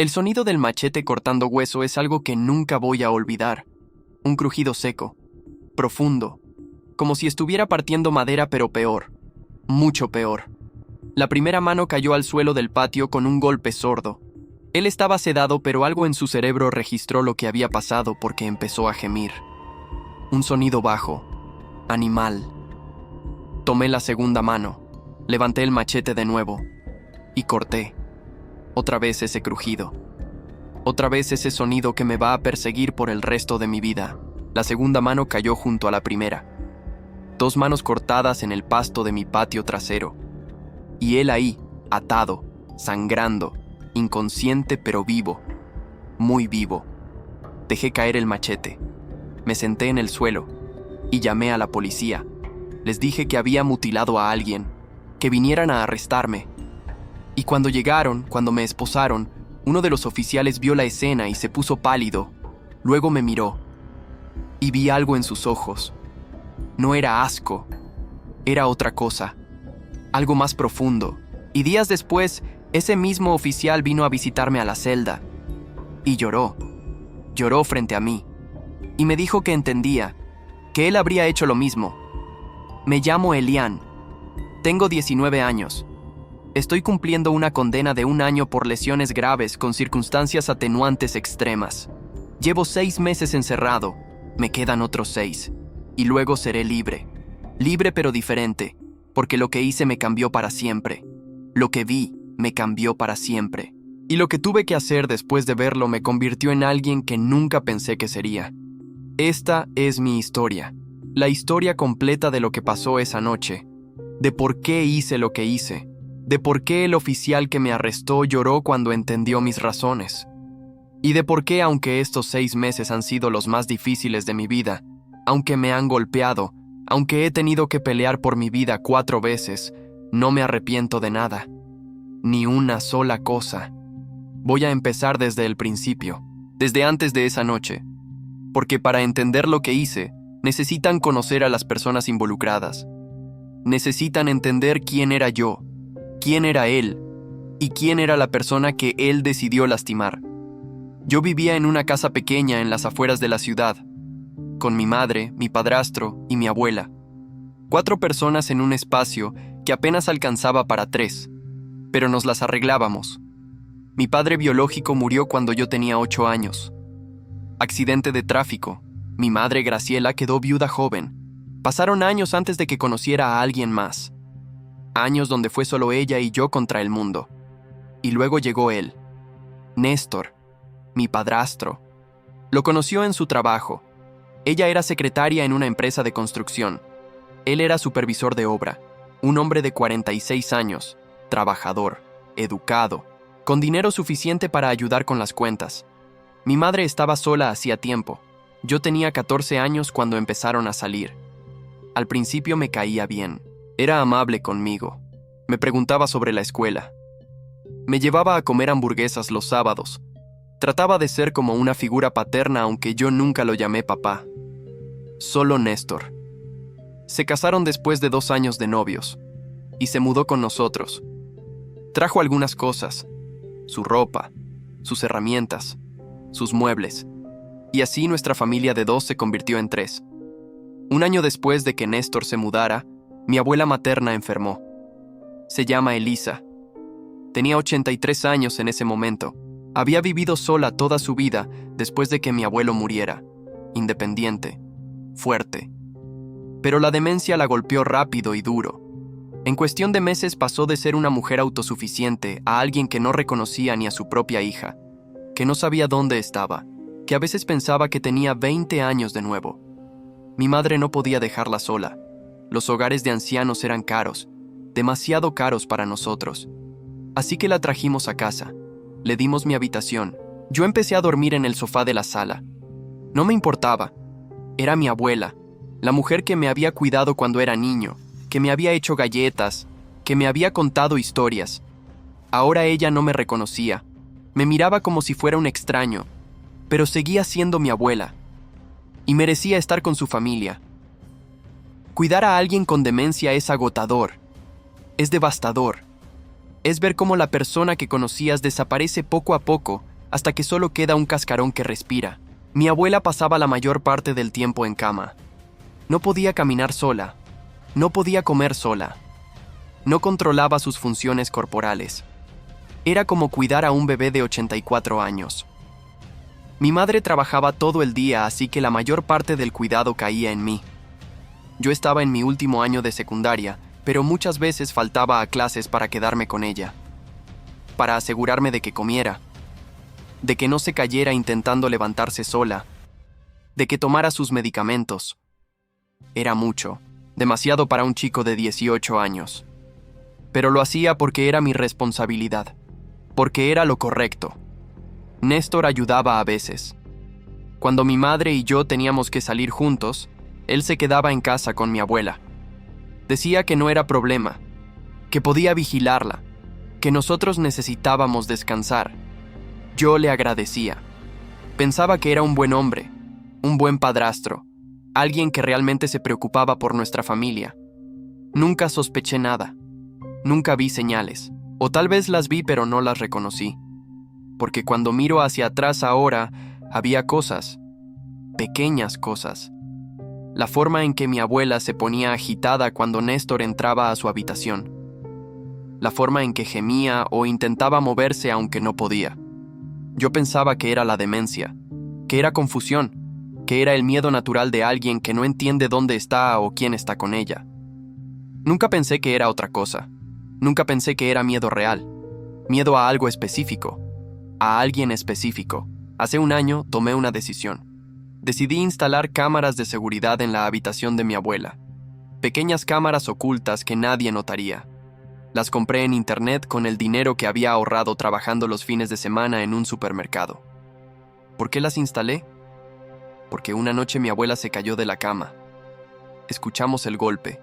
El sonido del machete cortando hueso es algo que nunca voy a olvidar. Un crujido seco, profundo, como si estuviera partiendo madera, pero peor, mucho peor. La primera mano cayó al suelo del patio con un golpe sordo. Él estaba sedado, pero algo en su cerebro registró lo que había pasado porque empezó a gemir. Un sonido bajo, animal. Tomé la segunda mano, levanté el machete de nuevo y corté. Otra vez ese crujido. Otra vez ese sonido que me va a perseguir por el resto de mi vida. La segunda mano cayó junto a la primera. 2 manos cortadas en el pasto de mi patio trasero. Y él ahí, atado, sangrando, inconsciente pero vivo, muy vivo. Dejé caer el machete. Me senté en el suelo y llamé a la policía. Les dije que había mutilado a alguien, que vinieran a arrestarme. Y cuando llegaron, cuando me esposaron, uno de los oficiales vio la escena y se puso pálido. Luego me miró y vi algo en sus ojos. No era asco, era otra cosa, algo más profundo. Y días después, ese mismo oficial vino a visitarme a la celda y lloró frente a mí. Y me dijo que entendía, que él habría hecho lo mismo. Me llamo Elian, tengo 19 años. Estoy cumpliendo una condena de 1 año por lesiones graves con circunstancias atenuantes extremas. Llevo 6 meses encerrado, me quedan otros 6, y luego seré libre. Libre pero diferente, porque lo que hice me cambió para siempre. Lo que vi me cambió para siempre. Y lo que tuve que hacer después de verlo me convirtió en alguien que nunca pensé que sería. Esta es mi historia, la historia completa de lo que pasó esa noche, de por qué hice lo que hice, de por qué el oficial que me arrestó lloró cuando entendió mis razones, y de por qué, aunque estos 6 meses han sido los más difíciles de mi vida, aunque me han golpeado, aunque he tenido que pelear por mi vida 4 veces, no me arrepiento de nada, ni una sola cosa. Voy a empezar desde el principio, desde antes de esa noche, porque para entender lo que hice, necesitan conocer a las personas involucradas. Necesitan entender quién era yo, quién era él, y quién era la persona que él decidió lastimar. Yo vivía en una casa pequeña en las afueras de la ciudad, con mi madre, mi padrastro y mi abuela. 4 personas en un espacio que apenas alcanzaba para 3, pero nos las arreglábamos. Mi padre biológico murió cuando yo tenía 8 años. Accidente de tráfico. Mi madre Graciela quedó viuda joven. Pasaron años antes de que conociera a alguien más. Años donde fue solo ella y yo contra el mundo. Y luego llegó él, Néstor, mi padrastro. Lo conoció en su trabajo. Ella era secretaria en una empresa de construcción. Él era supervisor de obra, un hombre de 46 años, trabajador, educado, con dinero suficiente para ayudar con las cuentas. Mi madre estaba sola hacía tiempo. Yo tenía 14 años cuando empezaron a salir. Al principio me caía bien. Era amable conmigo. Me preguntaba sobre la escuela. Me llevaba a comer hamburguesas los sábados. Trataba de ser como una figura paterna, aunque yo nunca lo llamé papá. Solo Néstor. Se casaron después de 2 años de novios y se mudó con nosotros. Trajo algunas cosas, su ropa, sus herramientas, sus muebles, y así nuestra familia de 2 se convirtió en 3. 1 año después de que Néstor se mudara, mi abuela materna enfermó. Se llama Elisa. Tenía 83 años en ese momento. Había vivido sola toda su vida después de que mi abuelo muriera. Independiente, fuerte. Pero la demencia la golpeó rápido y duro. En cuestión de meses pasó de ser una mujer autosuficiente a alguien que no reconocía ni a su propia hija, que no sabía dónde estaba, que a veces pensaba que tenía 20 años de nuevo. Mi madre no podía dejarla sola. Los hogares de ancianos eran caros, demasiado caros para nosotros. Así que la trajimos a casa. Le dimos mi habitación. Yo empecé a dormir en el sofá de la sala. No me importaba. Era mi abuela, la mujer que me había cuidado cuando era niño, que me había hecho galletas, que me había contado historias. Ahora ella no me reconocía. Me miraba como si fuera un extraño, pero seguía siendo mi abuela. Y merecía estar con su familia. Cuidar a alguien con demencia es agotador. Es devastador. Es ver cómo la persona que conocías desaparece poco a poco hasta que solo queda un cascarón que respira. Mi abuela pasaba la mayor parte del tiempo en cama. No podía caminar sola, no podía comer sola, no controlaba sus funciones corporales. Era como cuidar a un bebé de 84 años. Mi madre trabajaba todo el día, así que la mayor parte del cuidado caía en mí. Yo estaba en mi último año de secundaria, pero muchas veces faltaba a clases para quedarme con ella, para asegurarme de que comiera, de que no se cayera intentando levantarse sola, de que tomara sus medicamentos. Era mucho, demasiado para un chico de 18 años. Pero lo hacía porque era mi responsabilidad, porque era lo correcto. Néstor ayudaba a veces. Cuando mi madre y yo teníamos que salir juntos, él se quedaba en casa con mi abuela. Decía que no era problema, que podía vigilarla, que nosotros necesitábamos descansar. Yo le agradecía. Pensaba que era un buen hombre, un buen padrastro, alguien que realmente se preocupaba por nuestra familia. Nunca sospeché nada. Nunca vi señales, o tal vez las vi pero no las reconocí. Porque cuando miro hacia atrás ahora, había cosas, pequeñas cosas. La forma en que mi abuela se ponía agitada cuando Néstor entraba a su habitación. La forma en que gemía o intentaba moverse aunque no podía. Yo pensaba que era la demencia, que era confusión, que era el miedo natural de alguien que no entiende dónde está o quién está con ella. Nunca pensé que era otra cosa. Nunca pensé que era miedo real. Miedo a algo específico. A alguien específico. Hace un año tomé una decisión. Decidí instalar cámaras de seguridad en la habitación de mi abuela. Pequeñas cámaras ocultas que nadie notaría. Las compré en internet con el dinero que había ahorrado trabajando los fines de semana en un supermercado. ¿Por qué las instalé? Porque una noche mi abuela se cayó de la cama. Escuchamos el golpe.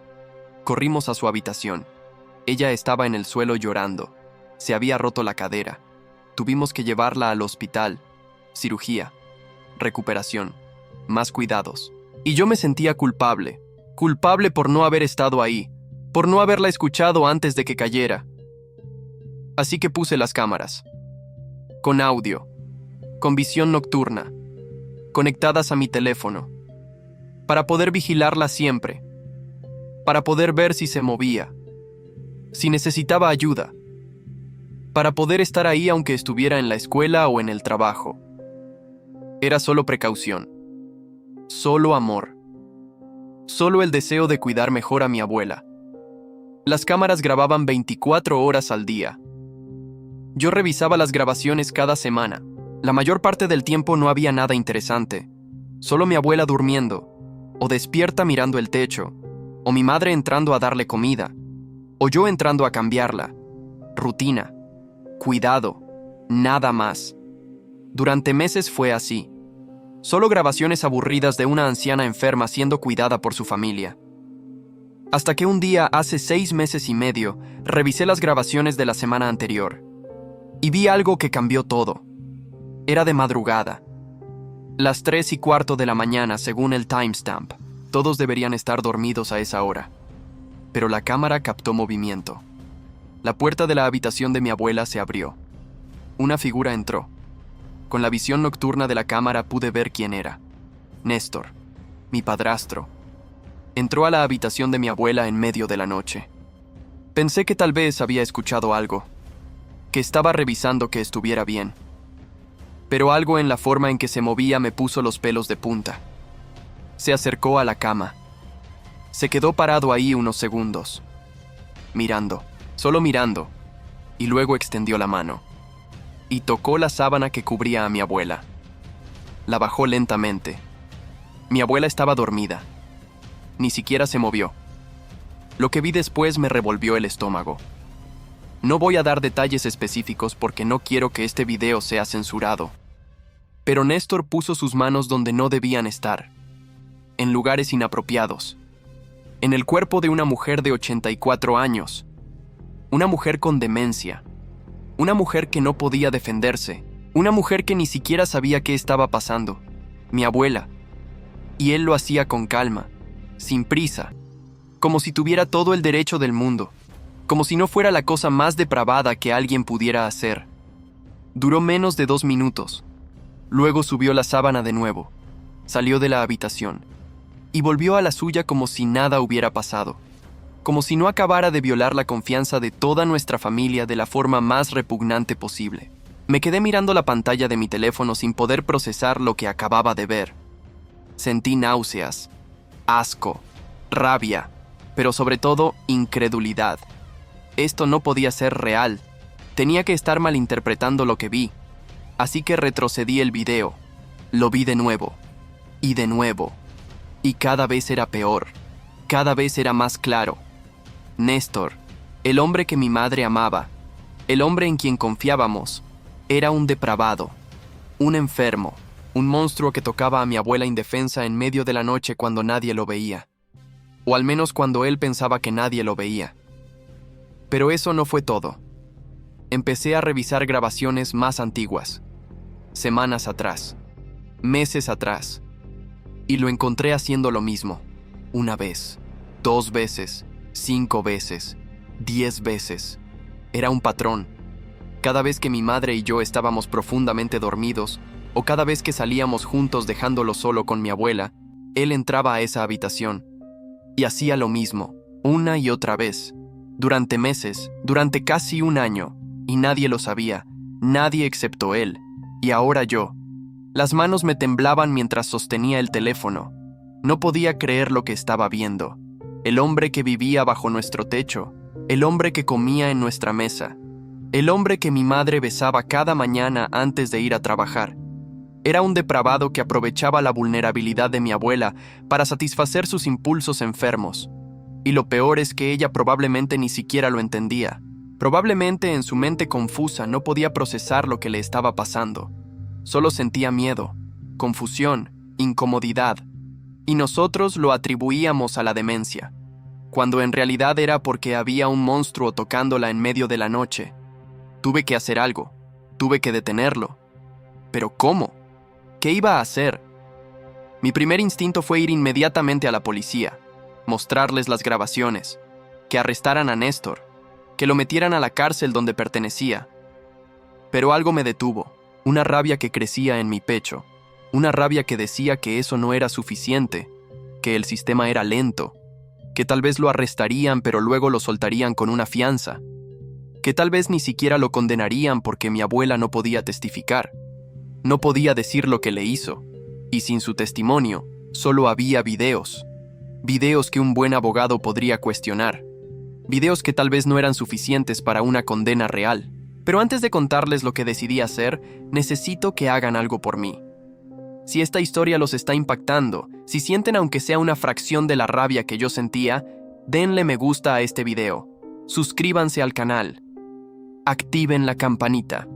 Corrimos a su habitación. Ella estaba en el suelo llorando. Se había roto la cadera. Tuvimos que llevarla al hospital. Cirugía. Recuperación. Más cuidados. Y yo me sentía culpable. Culpable por no haber estado ahí. Por no haberla escuchado antes de que cayera. Así que puse las cámaras. Con audio. Con visión nocturna. Conectadas a mi teléfono. Para poder vigilarla siempre. Para poder ver si se movía. Si necesitaba ayuda. Para poder estar ahí aunque estuviera en la escuela o en el trabajo. Era solo precaución. Solo amor. Solo el deseo de cuidar mejor a mi abuela. Las cámaras grababan 24 horas al día. Yo revisaba las grabaciones cada semana. La mayor parte del tiempo no había nada interesante. Solo mi abuela durmiendo, o despierta mirando el techo, o mi madre entrando a darle comida, o yo entrando a cambiarla. Rutina. Cuidado. Nada más. Durante meses fue así. Solo grabaciones aburridas de una anciana enferma siendo cuidada por su familia. Hasta que un día, hace 6 meses y medio, revisé las grabaciones de la semana anterior. Y vi algo que cambió todo. Era de madrugada. Las 3:15 de la mañana según el timestamp. Todos deberían estar dormidos a esa hora. Pero la cámara captó movimiento. La puerta de la habitación de mi abuela se abrió. Una figura entró. Con la visión nocturna de la cámara pude ver quién era. Néstor, mi padrastro. Entró a la habitación de mi abuela en medio de la noche. Pensé que tal vez había escuchado algo, que estaba revisando que estuviera bien. Pero algo en la forma en que se movía me puso los pelos de punta. Se acercó a la cama. Se quedó parado ahí unos segundos, mirando, solo mirando, y luego extendió la mano. Y tocó la sábana que cubría a mi abuela. La bajó lentamente. Mi abuela estaba dormida. Ni siquiera se movió. Lo que vi después me revolvió el estómago. No voy a dar detalles específicos porque no quiero que este video sea censurado. Pero Néstor puso sus manos donde no debían estar. En lugares inapropiados. En el cuerpo de una mujer de 84 años. Una mujer con demencia. Una mujer que no podía defenderse. Una mujer que ni siquiera sabía qué estaba pasando. Mi abuela. Y él lo hacía con calma, sin prisa, como si tuviera todo el derecho del mundo, como si no fuera la cosa más depravada que alguien pudiera hacer. Duró menos de 2 minutos. Luego subió la sábana de nuevo, salió de la habitación y volvió a la suya como si nada hubiera pasado, como si no acabara de violar la confianza de toda nuestra familia de la forma más repugnante posible. Me quedé mirando la pantalla de mi teléfono sin poder procesar lo que acababa de ver. Sentí náuseas, asco, rabia, pero sobre todo incredulidad. Esto no podía ser real. Tenía que estar malinterpretando lo que vi. Así que retrocedí el video. Lo vi de nuevo. Y de nuevo. Y cada vez era peor. Cada vez era más claro. Néstor, el hombre que mi madre amaba, el hombre en quien confiábamos, era un depravado, un enfermo, un monstruo que tocaba a mi abuela indefensa en medio de la noche cuando nadie lo veía. O al menos cuando él pensaba que nadie lo veía. Pero eso no fue todo. Empecé a revisar grabaciones más antiguas, semanas atrás, meses atrás, y lo encontré haciendo lo mismo, 1 vez, 2 veces, 5 veces, 10 veces. Era un patrón. Cada vez que mi madre y yo estábamos profundamente dormidos, o cada vez que salíamos juntos dejándolo solo con mi abuela, él entraba a esa habitación y hacía lo mismo, una y otra vez, durante meses, durante casi 1 año, y nadie lo sabía, nadie excepto él, y ahora yo. Las manos me temblaban mientras sostenía el teléfono. No podía creer lo que estaba viendo. El hombre que vivía bajo nuestro techo, el hombre que comía en nuestra mesa, el hombre que mi madre besaba cada mañana antes de ir a trabajar. Era un depravado que aprovechaba la vulnerabilidad de mi abuela para satisfacer sus impulsos enfermos. Y lo peor es que ella probablemente ni siquiera lo entendía. Probablemente en su mente confusa no podía procesar lo que le estaba pasando. Solo sentía miedo, confusión, incomodidad. Y nosotros lo atribuíamos a la demencia, cuando en realidad era porque había un monstruo tocándola en medio de la noche. Tuve que hacer algo, tuve que detenerlo. ¿Pero cómo? ¿Qué iba a hacer? Mi primer instinto fue ir inmediatamente a la policía, mostrarles las grabaciones, que arrestaran a Néstor, que lo metieran a la cárcel donde pertenecía. Pero algo me detuvo, una rabia que crecía en mi pecho, una rabia que decía que eso no era suficiente, que el sistema era lento, que tal vez lo arrestarían pero luego lo soltarían con una fianza, que tal vez ni siquiera lo condenarían porque mi abuela no podía testificar, no podía decir lo que le hizo, y sin su testimonio solo había videos que un buen abogado podría cuestionar, videos que tal vez no eran suficientes para una condena real. Pero antes de contarles lo que decidí hacer, necesito que hagan algo por mí. Si esta historia los está impactando, si sienten aunque sea una fracción de la rabia que yo sentía, denle me gusta a este video, suscríbanse al canal, activen la campanita.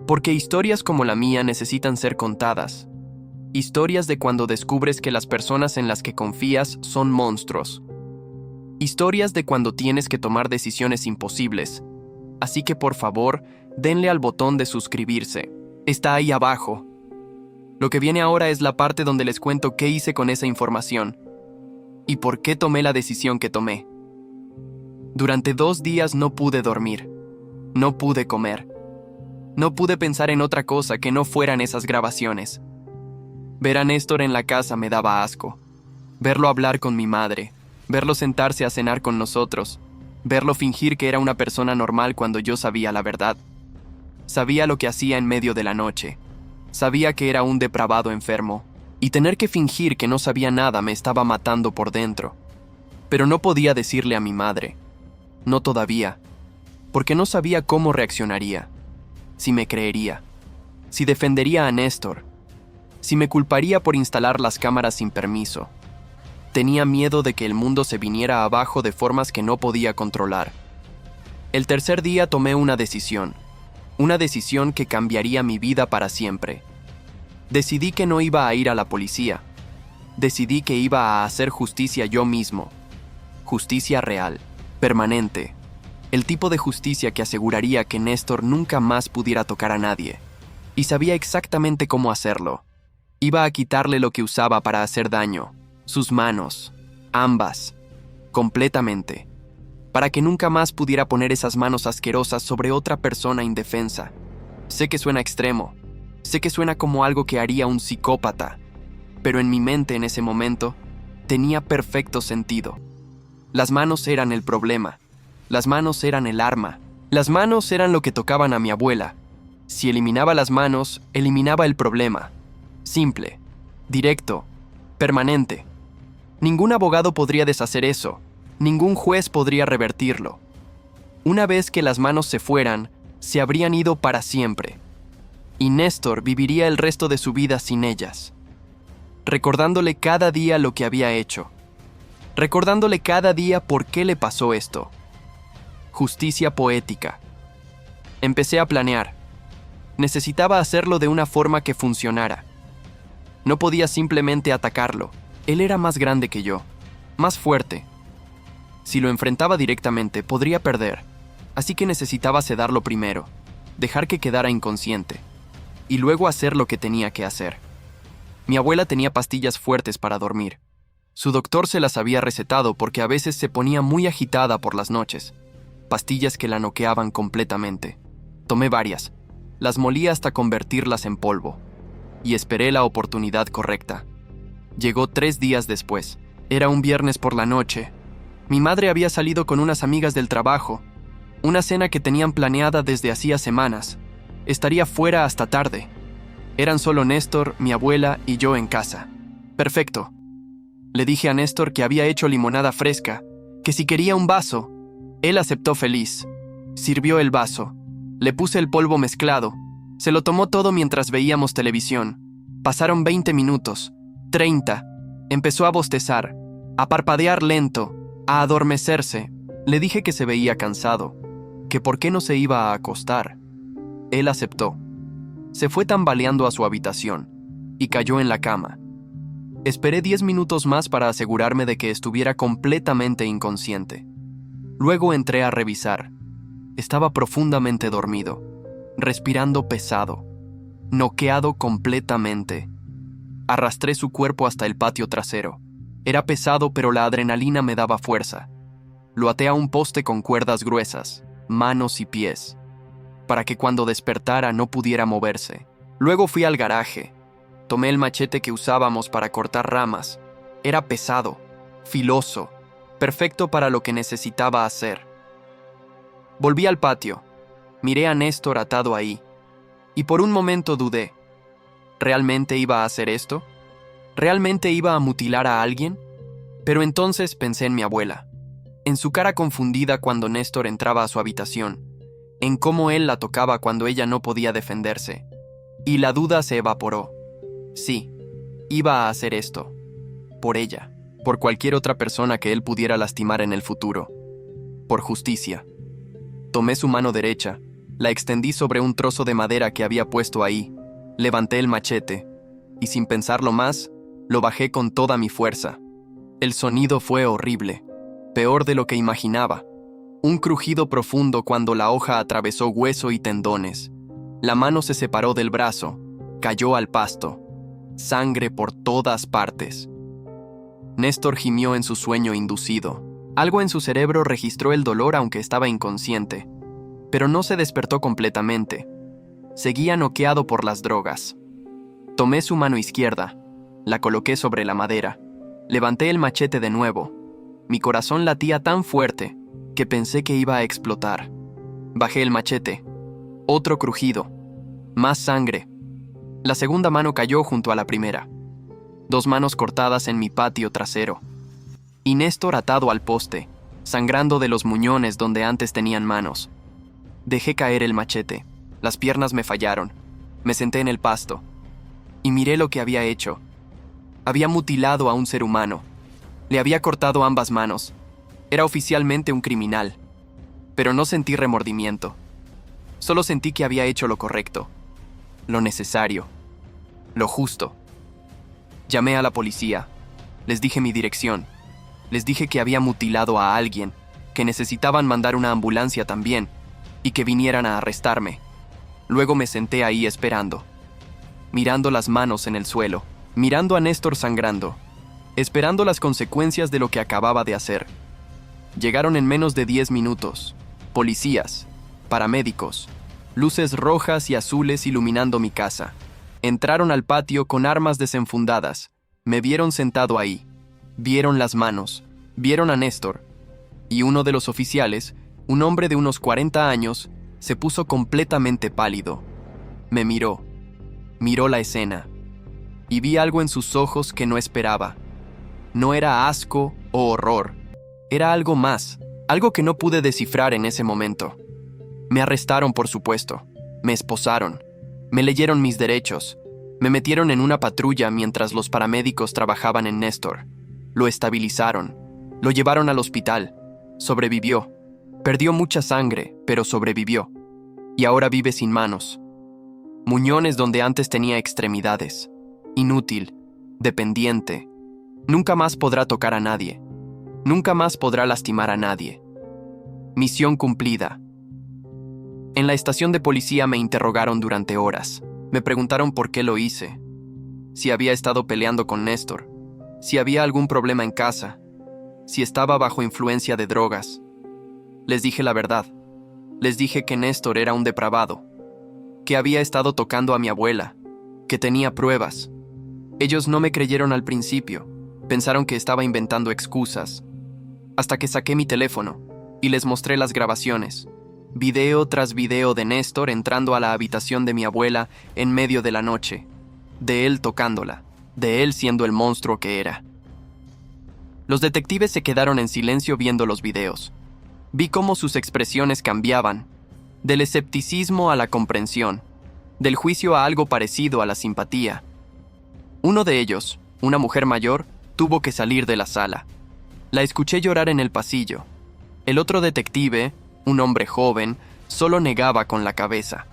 Porque historias como la mía necesitan ser contadas. Historias de cuando descubres que las personas en las que confías son monstruos. Historias de cuando tienes que tomar decisiones imposibles. Así que por favor, denle al botón de suscribirse. Está ahí abajo. Lo que viene ahora es la parte donde les cuento qué hice con esa información y por qué tomé la decisión que tomé. Durante 2 días no pude dormir, no pude comer, no pude pensar en otra cosa que no fueran esas grabaciones. Ver a Néstor en la casa me daba asco. Verlo hablar con mi madre, verlo sentarse a cenar con nosotros, verlo fingir que era una persona normal cuando yo sabía la verdad. Sabía lo que hacía en medio de la noche. Sabía que era un depravado enfermo, y tener que fingir que no sabía nada me estaba matando por dentro. Pero no podía decirle a mi madre. No todavía, porque no sabía cómo reaccionaría, si me creería, si defendería a Néstor, si me culparía por instalar las cámaras sin permiso. Tenía miedo de que el mundo se viniera abajo de formas que no podía controlar. El tercer día tomé una decisión que cambiaría mi vida para siempre. Decidí que no iba a ir a la policía. Decidí que iba a hacer justicia yo mismo. Justicia real, permanente. El tipo de justicia que aseguraría que Néstor nunca más pudiera tocar a nadie. Y sabía exactamente cómo hacerlo. Iba a quitarle lo que usaba para hacer daño. Sus manos, ambas, completamente, para que nunca más pudiera poner esas manos asquerosas sobre otra persona indefensa. Sé que suena extremo, sé que suena como algo que haría un psicópata, pero en mi mente en ese momento tenía perfecto sentido. Las manos eran el problema, las manos eran el arma, las manos eran lo que tocaban a mi abuela. Si eliminaba las manos, eliminaba el problema. Simple, directo, permanente. Ningún abogado podría deshacer eso, ningún juez podría revertirlo. Una vez que las manos se fueran, se habrían ido para siempre. Y Néstor viviría el resto de su vida sin ellas, recordándole cada día lo que había hecho, recordándole cada día por qué le pasó esto. Justicia poética. Empecé a planear. Necesitaba hacerlo de una forma que funcionara. No podía simplemente atacarlo. Él era más grande que yo, más fuerte. Si lo enfrentaba directamente, podría perder, así que necesitaba sedarlo primero, dejar que quedara inconsciente, y luego hacer lo que tenía que hacer. Mi abuela tenía pastillas fuertes para dormir. Su doctor se las había recetado porque a veces se ponía muy agitada por las noches. Pastillas que la noqueaban completamente. Tomé varias. Las molí hasta convertirlas en polvo. Y esperé la oportunidad correcta. Llegó 3 días después. Era un viernes por la noche. Mi madre había salido con unas amigas del trabajo. Una cena que tenían planeada desde hacía semanas. Estaría fuera hasta tarde. Eran solo Néstor, mi abuela y yo en casa. Perfecto. Le dije a Néstor que había hecho limonada fresca, que si quería un vaso. Él aceptó feliz. Sirvió el vaso. Le puse el polvo mezclado. Se lo tomó todo mientras veíamos televisión. Pasaron 20 minutos, 30. Empezó a bostezar, a parpadear lento, a adormecerse. Le dije que se veía cansado, que por qué no se iba a acostar. Él aceptó. Se fue tambaleando a su habitación y cayó en la cama. Esperé 10 minutos más para asegurarme de que estuviera completamente inconsciente. Luego entré a revisar. Estaba profundamente dormido, respirando pesado, noqueado completamente. Arrastré su cuerpo hasta el patio trasero. Era pesado, pero la adrenalina me daba fuerza. Lo até a un poste con cuerdas gruesas, manos y pies, para que cuando despertara no pudiera moverse. Luego fui al garaje. Tomé el machete que usábamos para cortar ramas. Era pesado, filoso, perfecto para lo que necesitaba hacer. Volví al patio. Miré a Néstor atado ahí. Y por un momento dudé. ¿Realmente iba a hacer esto? ¿Realmente iba a mutilar a alguien? Pero entonces pensé en mi abuela, en su cara confundida cuando Néstor entraba a su habitación, en cómo él la tocaba cuando ella no podía defenderse. Y la duda se evaporó. Sí, iba a hacer esto. Por ella. Por cualquier otra persona que él pudiera lastimar en el futuro. Por justicia. Tomé su mano derecha, la extendí sobre un trozo de madera que había puesto ahí, levanté el machete, y sin pensarlo más, lo bajé con toda mi fuerza. El sonido fue horrible, peor de lo que imaginaba. Un crujido profundo cuando la hoja atravesó hueso y tendones. La mano se separó del brazo, cayó al pasto. Sangre por todas partes. Néstor gimió en su sueño inducido. Algo en su cerebro registró el dolor aunque estaba inconsciente, pero no se despertó completamente. Seguía noqueado por las drogas. Tomé su mano izquierda, la coloqué sobre la madera, levanté el machete de nuevo. Mi corazón latía tan fuerte que pensé que iba a explotar. Bajé el machete. Otro crujido. Más sangre. La segunda mano cayó junto a la primera. 2 manos cortadas en mi patio trasero. Y Néstor atado al poste, sangrando de los muñones donde antes tenían manos. Dejé caer el machete. Las piernas me fallaron. Me senté en el pasto. Y miré lo que había hecho. Había mutilado a un ser humano. Le había cortado ambas manos. Era oficialmente un criminal. Pero no sentí remordimiento. Solo sentí que había hecho lo correcto. Lo necesario. Lo justo. Llamé a la policía. Les dije mi dirección. Les dije que había mutilado a alguien, que necesitaban mandar una ambulancia también, y que vinieran a arrestarme. Luego me senté ahí esperando, mirando las manos en el suelo, mirando a Néstor sangrando, esperando las consecuencias de lo que acababa de hacer. Llegaron en menos de 10 minutos. Policías, paramédicos, luces rojas y azules iluminando mi casa. Entraron al patio con armas desenfundadas. Me vieron sentado ahí. Vieron las manos. Vieron a Néstor. Y uno de los oficiales, un hombre de unos 40 años, se puso completamente pálido. Me miró. Miró la escena. Y vi algo en sus ojos que no esperaba. No era asco o horror. Era algo más, algo que no pude descifrar en ese momento. Me arrestaron, por supuesto. Me esposaron. Me leyeron mis derechos. Me metieron en una patrulla mientras los paramédicos trabajaban en Néstor. Lo estabilizaron. Lo llevaron al hospital. Sobrevivió. Perdió mucha sangre, pero sobrevivió. Y ahora vive sin manos. Muñones donde antes tenía extremidades. Inútil. Dependiente. Nunca más podrá tocar a nadie. Nunca más podrá lastimar a nadie. Misión cumplida. En la estación de policía me interrogaron durante horas. Me preguntaron por qué lo hice. Si había estado peleando con Néstor. Si había algún problema en casa. Si estaba bajo influencia de drogas. Les dije la verdad. Les dije que Néstor era un depravado. Que había estado tocando a mi abuela. Que tenía pruebas. Ellos no me creyeron al principio. Pensaron que estaba inventando excusas. Hasta que saqué mi teléfono y les mostré las grabaciones. Video tras video de Néstor entrando a la habitación de mi abuela en medio de la noche. De él tocándola. De él siendo el monstruo que era. Los detectives se quedaron en silencio viendo los videos. Vi cómo sus expresiones cambiaban. Del escepticismo a la comprensión. Del juicio a algo parecido a la simpatía. Uno de ellos, una mujer mayor, tuvo que salir de la sala. La escuché llorar en el pasillo. El otro detective, un hombre joven, solo negaba con la cabeza.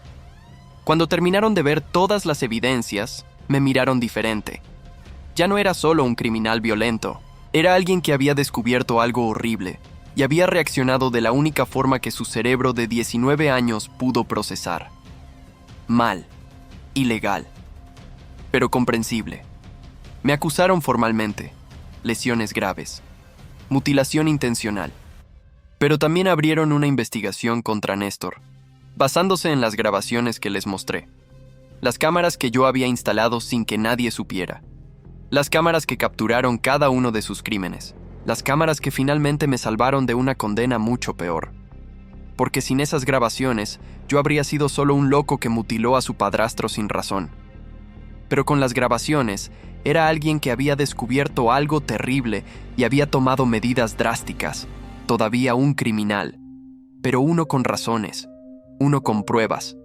Cuando terminaron de ver todas las evidencias, me miraron diferente. Ya no era solo un criminal violento, era alguien que había descubierto algo horrible y había reaccionado de la única forma que su cerebro de 19 años pudo procesar. Mal, ilegal, pero comprensible. Me acusaron formalmente, lesiones graves, mutilación intencional. Pero también abrieron una investigación contra Néstor, basándose en las grabaciones que les mostré. Las cámaras que yo había instalado sin que nadie supiera. Las cámaras que capturaron cada uno de sus crímenes. Las cámaras que finalmente me salvaron de una condena mucho peor. Porque sin esas grabaciones, yo habría sido solo un loco que mutiló a su padrastro sin razón. Pero con las grabaciones, era alguien que había descubierto algo terrible y había tomado medidas drásticas. Todavía un criminal, pero uno con razones, uno con pruebas,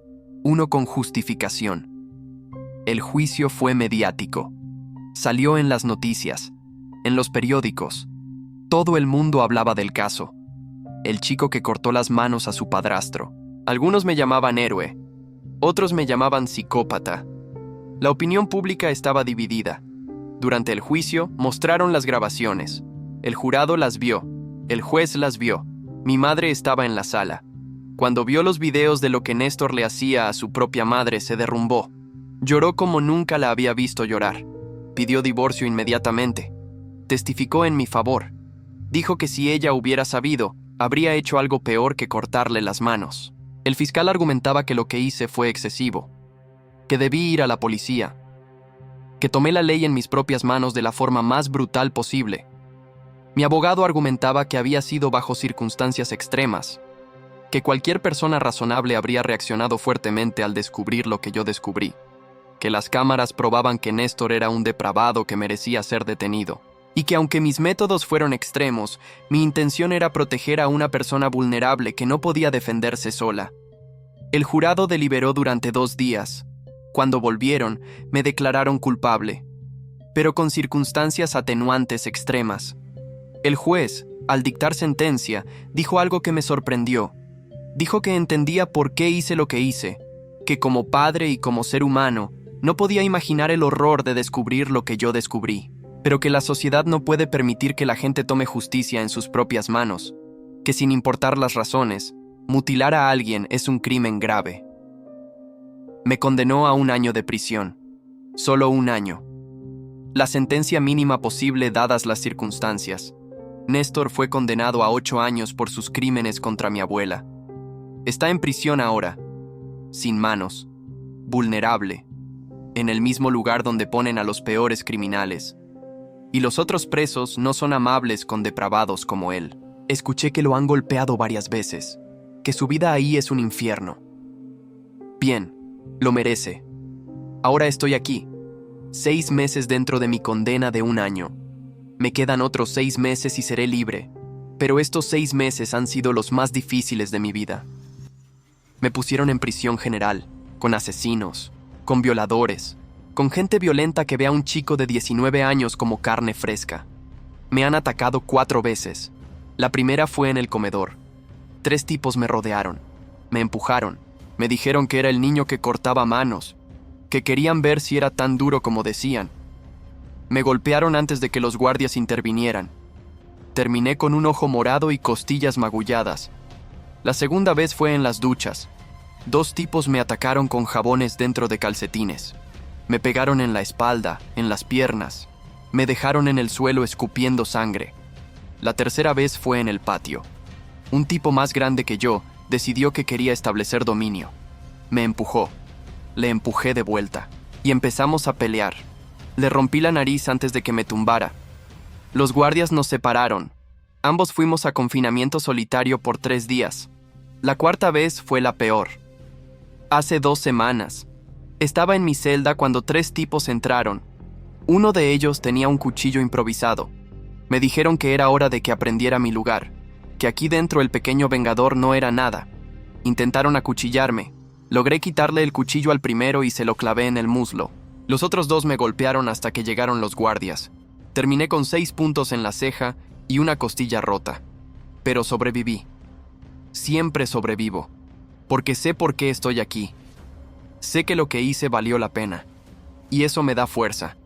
uno con justificación. El juicio fue mediático. Salió en las noticias, en los periódicos. Todo el mundo hablaba del caso. El chico que cortó las manos a su padrastro. Algunos me llamaban héroe, otros me llamaban psicópata. La opinión pública estaba dividida. Durante el juicio mostraron las grabaciones. El jurado las vio. El juez las vio. Mi madre estaba en la sala. Cuando vio los videos de lo que Néstor le hacía a su propia madre, se derrumbó. Lloró como nunca la había visto llorar. Pidió divorcio inmediatamente. Testificó en mi favor. Dijo que si ella hubiera sabido, habría hecho algo peor que cortarle las manos. El fiscal argumentaba que lo que hice fue excesivo, que debí ir a la policía, que tomé la ley en mis propias manos de la forma más brutal posible. Mi abogado argumentaba que había sido bajo circunstancias extremas, que cualquier persona razonable habría reaccionado fuertemente al descubrir lo que yo descubrí, que las cámaras probaban que Néstor era un depravado que merecía ser detenido, y que aunque mis métodos fueron extremos, mi intención era proteger a una persona vulnerable que no podía defenderse sola. El jurado deliberó durante 2 días. Cuando volvieron, me declararon culpable, pero con circunstancias atenuantes extremas. El juez, al dictar sentencia, dijo algo que me sorprendió. Dijo que entendía por qué hice lo que hice, que como padre y como ser humano, no podía imaginar el horror de descubrir lo que yo descubrí, pero que la sociedad no puede permitir que la gente tome justicia en sus propias manos, que sin importar las razones, mutilar a alguien es un crimen grave. Me condenó a 1 año de prisión, solo 1 año. La sentencia mínima posible dadas las circunstancias. Néstor fue condenado a 8 años por sus crímenes contra mi abuela. Está en prisión ahora. sin manos, vulnerable, en el mismo lugar donde ponen a los peores criminales. Y los otros presos no son amables con depravados como él. Escuché que lo han golpeado varias veces, que su vida ahí es un infierno. Bien, lo merece. Ahora estoy aquí, 6 meses dentro de mi condena de 1 año. Me quedan otros 6 meses y seré libre, pero estos 6 meses han sido los más difíciles de mi vida. Me pusieron en prisión general, con asesinos, con violadores, con gente violenta que ve a un chico de 19 años como carne fresca. Me han atacado 4 veces. La primera fue en el comedor. 3 tipos me rodearon, me empujaron, me dijeron que era el niño que cortaba manos, que querían ver si era tan duro como decían. Me golpearon antes de que los guardias intervinieran. Terminé con un ojo morado y costillas magulladas. La segunda vez fue en las duchas. 2 tipos me atacaron con jabones dentro de calcetines. Me pegaron en la espalda, en las piernas. Me dejaron en el suelo escupiendo sangre. La tercera vez fue en el patio. Un tipo más grande que yo decidió que quería establecer dominio. Me empujó. Le empujé de vuelta. Y empezamos a pelear. Le rompí la nariz antes de que me tumbara. Los guardias nos separaron. Ambos fuimos a confinamiento solitario por 3 días. La cuarta vez fue la peor. Hace 2 semanas. Estaba en mi celda cuando 3 tipos entraron. Uno de ellos tenía un cuchillo improvisado. Me dijeron que era hora de que aprendiera mi lugar, que aquí dentro el pequeño vengador no era nada. Intentaron acuchillarme. Logré quitarle el cuchillo al primero y se lo clavé en el muslo. Los otros 2 me golpearon hasta que llegaron los guardias. Terminé con 6 puntos en la ceja y una costilla rota. Pero sobreviví. Siempre sobrevivo, porque sé por qué estoy aquí. Sé que lo que hice valió la pena, y eso me da fuerza.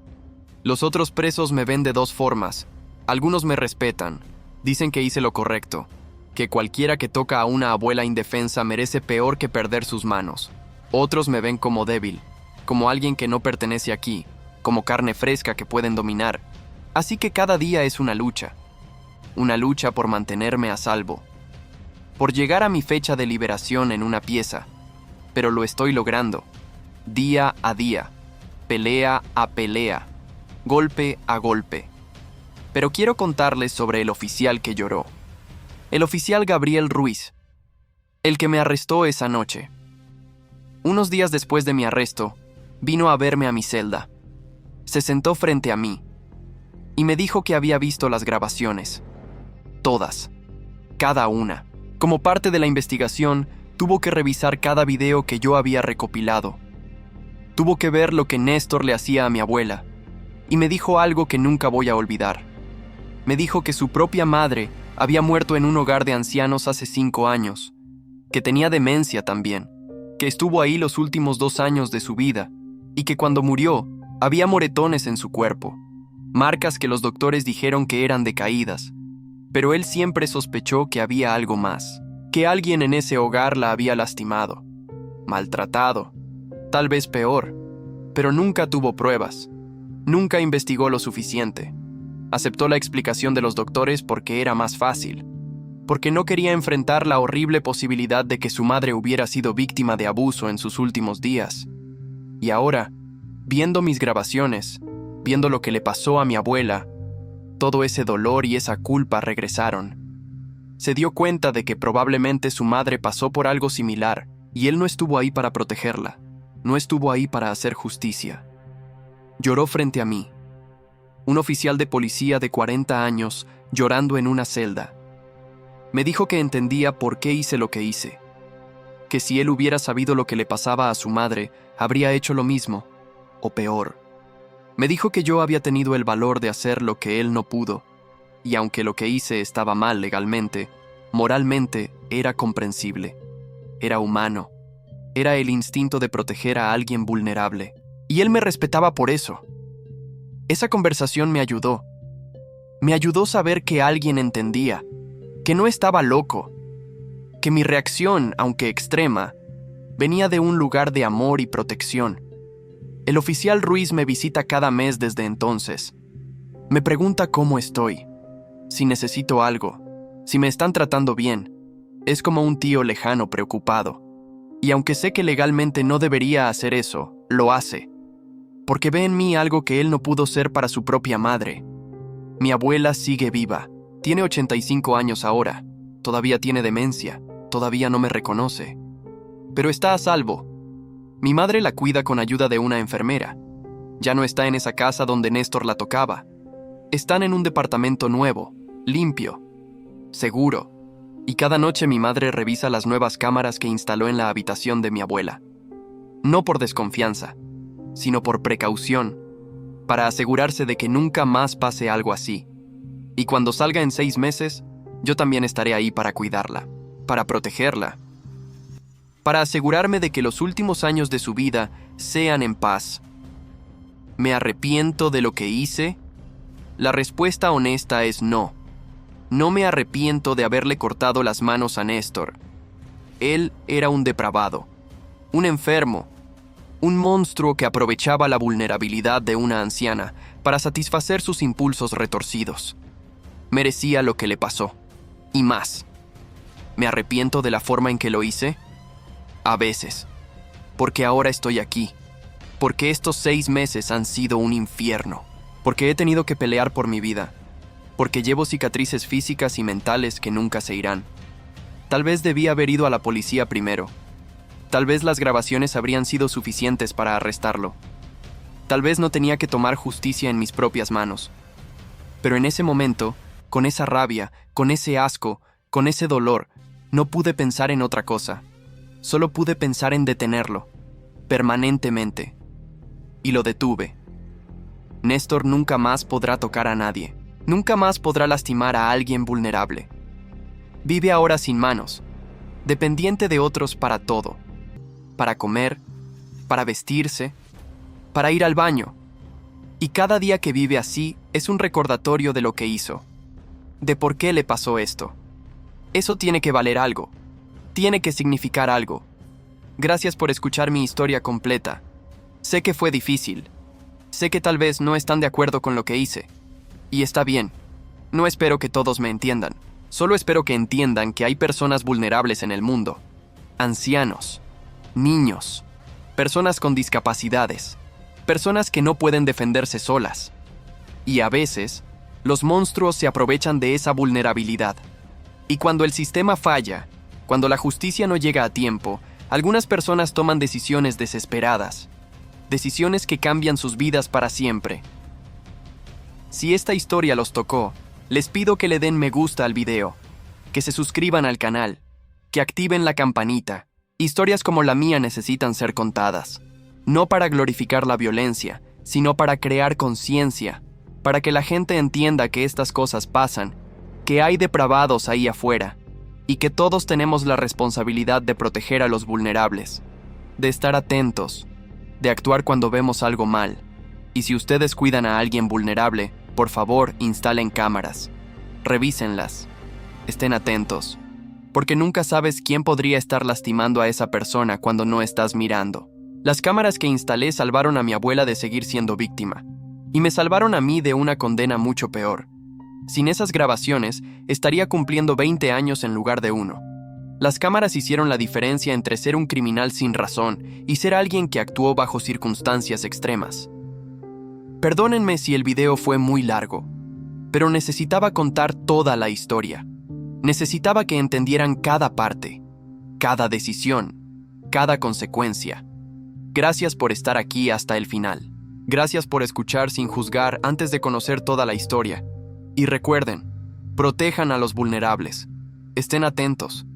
Los otros presos me ven de 2 formas. Algunos me respetan, dicen que hice lo correcto, que cualquiera que toca a una abuela indefensa merece peor que perder sus manos. Otros me ven como débil, como alguien que no pertenece aquí, como carne fresca que pueden dominar. Así que cada día es una lucha por mantenerme a salvo, por llegar a mi fecha de liberación en una pieza, pero lo estoy logrando, día a día, pelea a pelea, golpe a golpe. Pero quiero contarles sobre el oficial que lloró. El oficial Gabriel Ruiz, el que me arrestó esa noche. Unos días después de mi arresto, vino a verme a mi celda. Se sentó frente a mí y me dijo que había visto las grabaciones. Todas, cada una. Como parte de la investigación, tuvo que revisar cada video que yo había recopilado. Tuvo que ver lo que Néstor le hacía a mi abuela, y me dijo algo que nunca voy a olvidar. Me dijo que su propia madre había muerto en un hogar de ancianos hace 5 años, que tenía demencia también, que estuvo ahí los últimos 2 años de su vida, y que cuando murió, había moretones en su cuerpo, marcas que los doctores dijeron que eran de caídas, pero él siempre sospechó que había algo más, que alguien en ese hogar la había lastimado, maltratado, tal vez peor, pero nunca tuvo pruebas, nunca investigó lo suficiente. Aceptó la explicación de los doctores porque era más fácil, porque no quería enfrentar la horrible posibilidad de que su madre hubiera sido víctima de abuso en sus últimos días. Y ahora, viendo mis grabaciones, viendo lo que le pasó a mi abuela, todo ese dolor y esa culpa regresaron. Se dio cuenta de que probablemente su madre pasó por algo similar y él no estuvo ahí para protegerla, no estuvo ahí para hacer justicia. Lloró frente a mí. Un oficial de policía de 40 años llorando en una celda. Me dijo que entendía por qué hice lo que hice, que si él hubiera sabido lo que le pasaba a su madre, habría hecho lo mismo, o peor. Me dijo que yo había tenido el valor de hacer lo que él no pudo, y aunque lo que hice estaba mal legalmente, moralmente era comprensible, era humano, era el instinto de proteger a alguien vulnerable, y él me respetaba por eso. Esa conversación me ayudó saber que alguien entendía, que no estaba loco, que mi reacción, aunque extrema, venía de un lugar de amor y protección. El oficial Ruiz me visita cada mes desde entonces. Me pregunta cómo estoy, si necesito algo, si me están tratando bien. Es como un tío lejano preocupado. Y aunque sé que legalmente no debería hacer eso, lo hace. Porque ve en mí algo que él no pudo ser para su propia madre. Mi abuela sigue viva. Tiene 85 años ahora. Todavía tiene demencia. Todavía no me reconoce. Pero está a salvo. Mi madre la cuida con ayuda de una enfermera. Ya no está en esa casa donde Néstor la tocaba. Están en un departamento nuevo, limpio, seguro. Y cada noche mi madre revisa las nuevas cámaras que instaló en la habitación de mi abuela. No por desconfianza, sino por precaución, para asegurarse de que nunca más pase algo así. Y cuando salga en 6 meses, yo también estaré ahí para cuidarla, para protegerla, para asegurarme de que los últimos años de su vida sean en paz. ¿Me arrepiento de lo que hice? La respuesta honesta es no. No me arrepiento de haberle cortado las manos a Néstor. Él era un depravado, un enfermo, un monstruo que aprovechaba la vulnerabilidad de una anciana para satisfacer sus impulsos retorcidos. Merecía lo que le pasó, y más. ¿Me arrepiento de la forma en que lo hice? A veces, porque ahora estoy aquí, porque estos 6 meses han sido un infierno, porque he tenido que pelear por mi vida, porque llevo cicatrices físicas y mentales que nunca se irán. Tal vez debí haber ido a la policía primero. Tal vez las grabaciones habrían sido suficientes para arrestarlo. Tal vez no tenía que tomar justicia en mis propias manos. Pero en ese momento, con esa rabia, con ese asco, con ese dolor, no pude pensar en otra cosa. Solo pude pensar en detenerlo, permanentemente. Y lo detuve. Néstor nunca más podrá tocar a nadie. Nunca más podrá lastimar a alguien vulnerable. Vive ahora sin manos, dependiente de otros para todo. Para comer, para vestirse, para ir al baño. Y cada día que vive así es un recordatorio de lo que hizo, de por qué le pasó esto. Eso tiene que valer algo, tiene que significar algo. Gracias por escuchar mi historia completa. Sé que fue difícil, sé que tal vez no están de acuerdo con lo que hice. Y está bien, no espero que todos me entiendan, solo espero que entiendan que hay personas vulnerables en el mundo. Ancianos, niños, personas con discapacidades, personas que no pueden defenderse solas. Y a veces, los monstruos se aprovechan de esa vulnerabilidad. Y cuando el sistema falla, cuando la justicia no llega a tiempo, algunas personas toman decisiones desesperadas, decisiones que cambian sus vidas para siempre. Si esta historia los tocó, les pido que le den me gusta al video, que se suscriban al canal, que activen la campanita. Historias como la mía necesitan ser contadas, no para glorificar la violencia, sino para crear conciencia, para que la gente entienda que estas cosas pasan, que hay depravados ahí afuera, y que todos tenemos la responsabilidad de proteger a los vulnerables, de estar atentos, de actuar cuando vemos algo mal. Y si ustedes cuidan a alguien vulnerable, por favor, instalen cámaras. Revísenlas. Estén atentos. Porque nunca sabes quién podría estar lastimando a esa persona cuando no estás mirando. Las cámaras que instalé salvaron a mi abuela de seguir siendo víctima. Y me salvaron a mí de una condena mucho peor. Sin esas grabaciones, estaría cumpliendo 20 años en lugar de 1. Las cámaras hicieron la diferencia entre ser un criminal sin razón y ser alguien que actuó bajo circunstancias extremas. Perdónenme si el video fue muy largo, pero necesitaba contar toda la historia. Necesitaba que entendieran cada parte, cada decisión, cada consecuencia. Gracias por estar aquí hasta el final. Gracias por escuchar sin juzgar antes de conocer toda la historia. Y recuerden, protejan a los vulnerables. Estén atentos.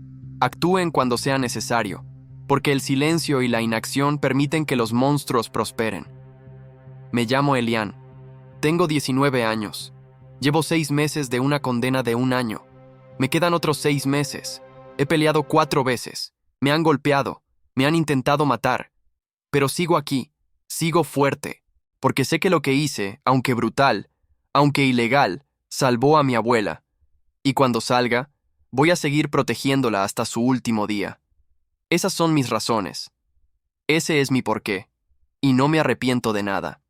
Actúen cuando sea necesario, porque el silencio y la inacción permiten que los monstruos prosperen. Me llamo Elian. Tengo 19 años. Llevo 6 meses de una condena de 1 año. Me quedan otros 6 meses. He peleado 4 veces. Me han golpeado. Me han intentado matar. Pero sigo aquí. Sigo fuerte. Porque sé que lo que hice, aunque brutal, aunque ilegal, salvó a mi abuela. Y cuando salga, voy a seguir protegiéndola hasta su último día. Esas son mis razones. Ese es mi porqué. Y no me arrepiento de nada.